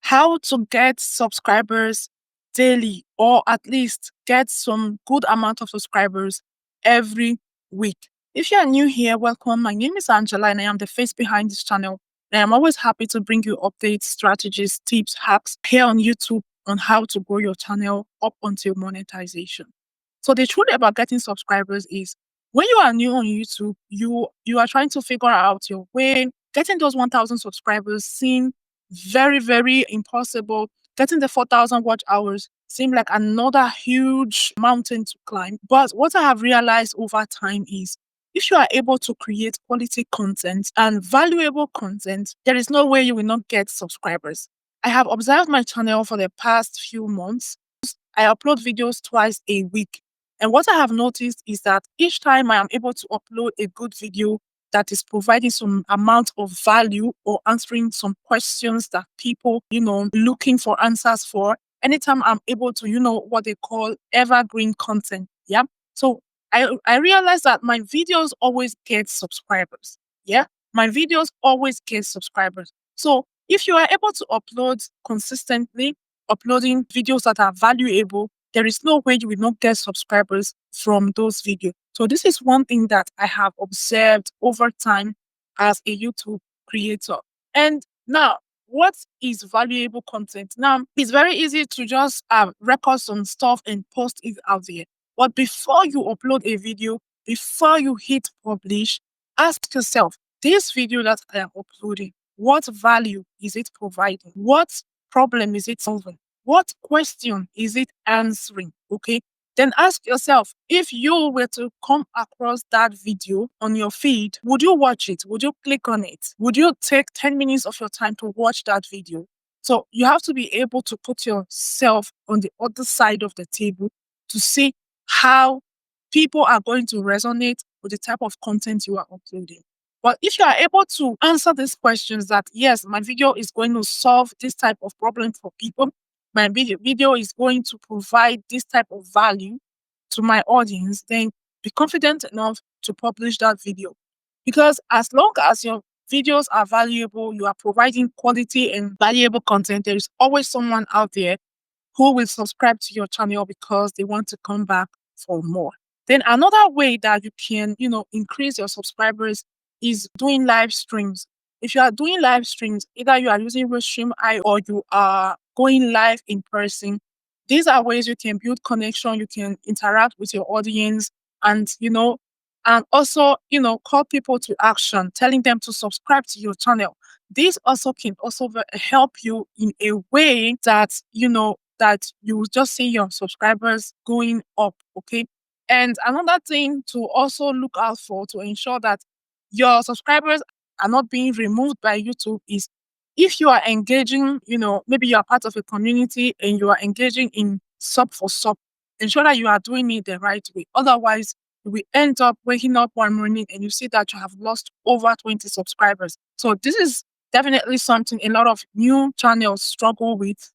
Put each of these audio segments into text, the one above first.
how to get subscribers daily, or at least get some good amount of subscribers every week. If you are new here, welcome. My name is Angela and I am the face behind this channel. And I'm always happy to bring you updates, strategies, tips, hacks here on YouTube on how to grow your channel up until monetization. So the truth about getting subscribers is when you are new on YouTube, you are trying to figure out your way. Getting those 1,000 subscribers seem very impossible. Getting the 4,000 watch hours seem like another huge mountain to climb. But what I have realized over time is if you are able to create quality content and valuable content, there is no way you will not get subscribers. I have observed my channel for the past few months. I upload videos twice a week. And what I have noticed is that each time I am able to upload a good video that is providing some amount of value or answering some questions that people, looking for answers for, anytime I'm able to, what they call evergreen content. Yeah. So I realize that my videos always get subscribers. Yeah. My videos always get subscribers. So if you are able to upload consistently, uploading videos that are valuable, there is no way you will not get subscribers from those videos. So this is one thing that I have observed over time as a YouTube creator. And now, what is valuable content? Now, it's very easy to just record some stuff and post it out there. But before you upload a video, before you hit publish, ask yourself, this video that I am uploading, what value is it providing? What problem is it solving? What question is it answering? Okay. Then ask yourself, if you were to come across that video on your feed, would you watch it? Would you click on it? Would you take 10 minutes of your time to watch that video? So you have to be able to put yourself on the other side of the table to see how people are going to resonate with the type of content you are uploading. But if you are able to answer these questions that, yes, my video is going to solve this type of problem for people, my video is going to provide this type of value to my audience, then be confident enough to publish that video. Because as long as your videos are valuable, you are providing quality and valuable content, there is always someone out there who will subscribe to your channel because they want to come back for more. Then another way that you can, increase your subscribers is doing live streams. If you are doing live streams, either you are using Restream or you are going live in person, these are ways you can build connection, you can interact with your audience, and and also, call people to action, telling them to subscribe to your channel. This also can also help you in a way that that you will just see your subscribers going up. Okay. And another thing to also look out for to ensure that your subscribers are not being removed by YouTube is if you are engaging, maybe you are part of a community and you are engaging in sub for sub, ensure that you are doing it the right way. Otherwise, you will end up waking up one morning and you see that you have lost over 20 subscribers. So this is definitely something a lot of new channels struggle with,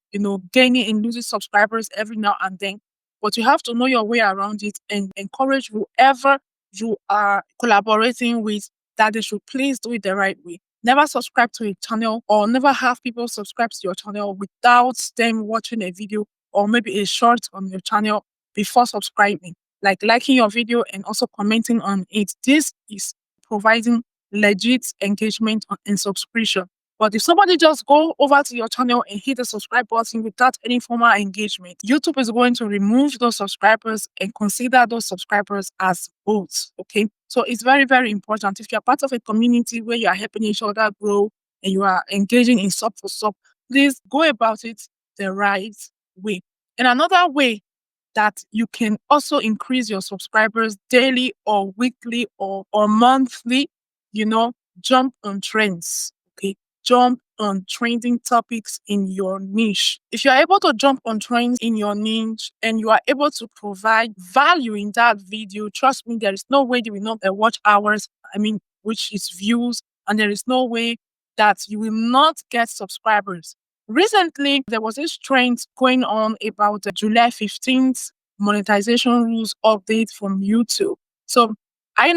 gaining and losing subscribers every now and then. But you have to know your way around it and encourage whoever you are collaborating with that they should please do it the right way. Never subscribe to a channel or never have people subscribe to your channel without them watching a video or maybe a short on your channel before subscribing, like liking your video and also commenting on it. This is providing legit engagement and subscription. But if somebody just go over to your channel and hit the subscribe button without any formal engagement, YouTube is going to remove those subscribers and consider those subscribers as bots. Okay. So it's very important. If you're part of a community where you are helping each other grow and you are engaging in sub for sub, please go about it the right way. And another way that you can also increase your subscribers daily or weekly or monthly, jump on trends. Okay. Jump on trending topics in your niche. If you're able to jump on trends in your niche and you are able to provide value in that video, trust me, there is no way you will not watch hours, which is views, and there is no way that you will not get subscribers. Recently, there was this trend going on about the July 15th monetization rules update from YouTube. So I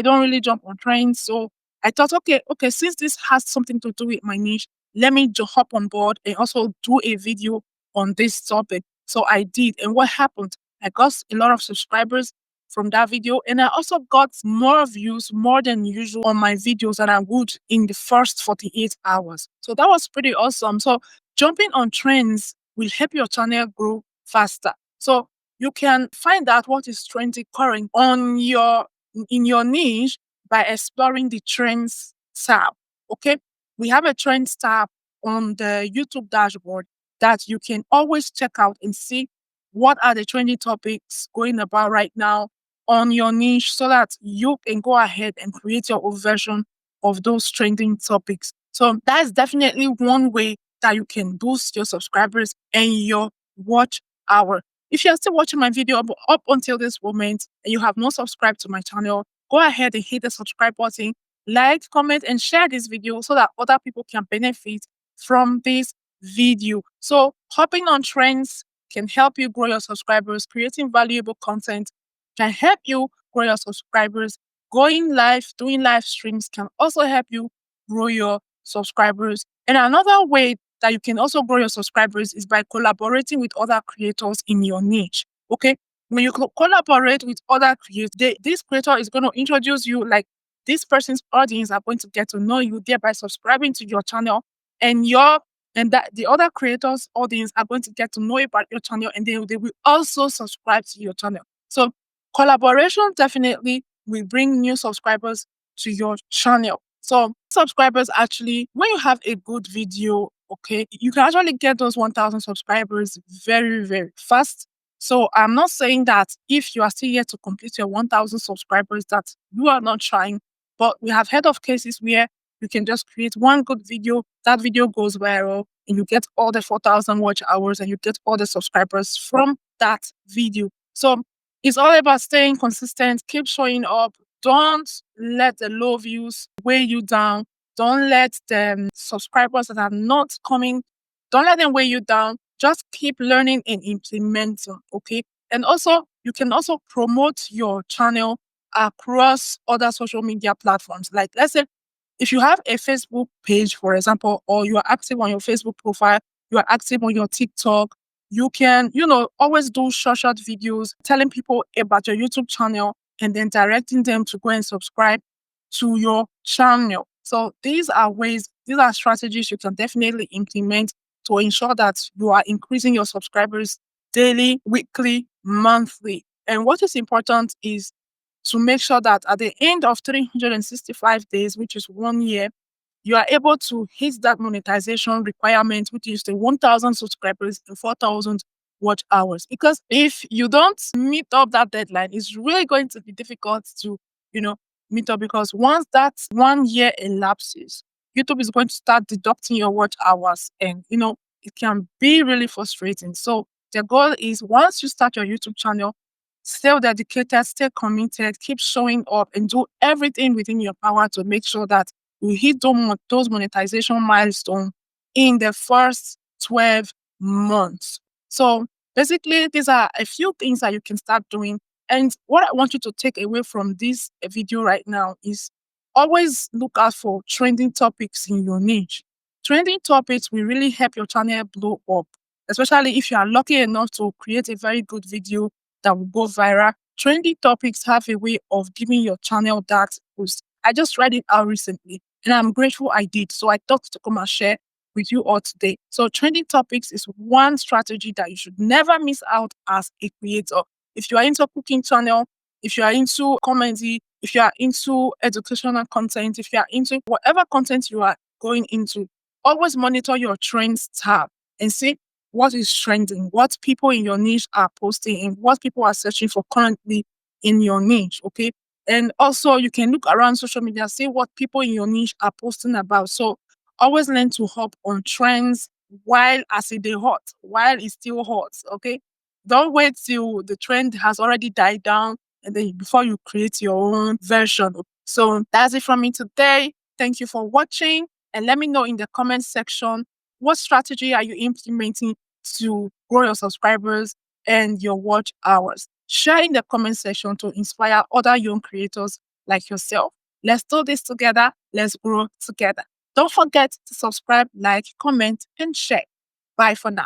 don't really jump on trends. So I thought, okay, since this has something to do with my niche, let me hop on board and also do a video on this topic. So I did. And what happened? I got a lot of subscribers from that video. And I also got more views, more than usual on my videos than I would in the first 48 hours. So that was pretty awesome. So jumping on trends will help your channel grow faster. So you can find out what is trending current on your in your niche by exploring the trends tab. Okay. We have a trends tab on the YouTube dashboard that you can always check out and see what are the trending topics going about right now on your niche so that you can go ahead and create your own version of those trending topics. So that's definitely one way that you can boost your subscribers and your watch hour. If you're still watching my video up until this moment and you have not subscribed to my channel, go ahead and hit the subscribe button, like, comment, and share this video so that other people can benefit from this video. So hopping on trends can help you grow your subscribers. Creating valuable content can help you grow your subscribers. Going live, doing live streams can also help you grow your subscribers. And another way that you can also grow your subscribers is by collaborating with other creators in your niche. Okay. When you collaborate with other creators, this creator is going to introduce you, like this person's audience are going to get to know you, thereby subscribing to your channel, and that the other creators' audience are going to get to know about your channel, and they will also subscribe to your channel. So collaboration definitely will bring new subscribers to your channel. So subscribers, actually, when you have a good video, okay, you can actually get those 1,000 subscribers very, very fast. So I'm not saying that if you are still yet to complete your 1,000 subscribers that you are not trying, but we have heard of cases where you can just create one good video, that video goes viral, and you get all the 4,000 watch hours and you get all the subscribers from that video. So it's all about staying consistent, keep showing up. Don't let the low views weigh you down. Don't let the subscribers that are not coming, don't let them weigh you down. Just keep learning and implementing, okay? And also, you can also promote your channel across other social media platforms. Like, let's say, if you have a Facebook page, for example, or you are active on your Facebook profile, you are active on your TikTok, you can, always do short videos telling people about your YouTube channel and then directing them to go and subscribe to your channel. So these are strategies you can definitely implement to ensure that you are increasing your subscribers daily, weekly, monthly. And what is important is to make sure that at the end of 365 days, which is 1 year, you are able to hit that monetization requirement, which is the 1,000 subscribers and 4,000 watch hours. Because if you don't meet up that deadline, it's really going to be difficult to, meet up, because once that 1 year elapses, YouTube is going to start deducting your watch hours, and, it can be really frustrating. So the goal is, once you start your YouTube channel, stay dedicated, stay committed, keep showing up, and do everything within your power to make sure that you hit those monetization milestones in the first 12 months. So basically, these are a few things that you can start doing. And what I want you to take away from this video right now is always look out for trending topics in your niche. Trending topics will really help your channel blow up, especially if you are lucky enough to create a very good video that will go viral. Trending topics have a way of giving your channel that boost. I just read it out recently and I'm grateful I did. So I thought to come and share with you all today. So trending topics is one strategy that you should never miss out as a creator. If you are into cooking channel, if you are into comedy, if you are into educational content, if you are into whatever content you are going into, always monitor your trends tab and see what is trending, what people in your niche are posting, and what people are searching for currently in your niche. Okay. And also, you can look around social media, see what people in your niche are posting about. So always learn to hop on trends while as it is hot, while it's still hot. Okay. Don't wait till the trend has already died down and then before you create your own version. So that's it from me today. Thank you for watching, and let me know in the comment section, what strategy are you implementing to grow your subscribers and your watch hours? Share in the comment section to inspire other young creators like yourself. Let's do this together. Let's grow together. Don't forget to subscribe, like, comment, and share. Bye for now.